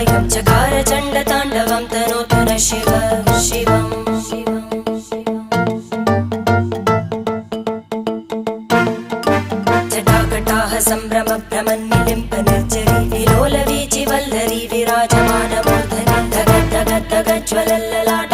कायं चकार चण्डताण्डवं तनोतु न शिव शिवम् जटाकटाह सम्भ्रम भ्रमन्निलिम्प निर्जरी विलोलवीचि वल्लरी विराजमानमूर्धनि धग धग धग ज्वलल्ललाट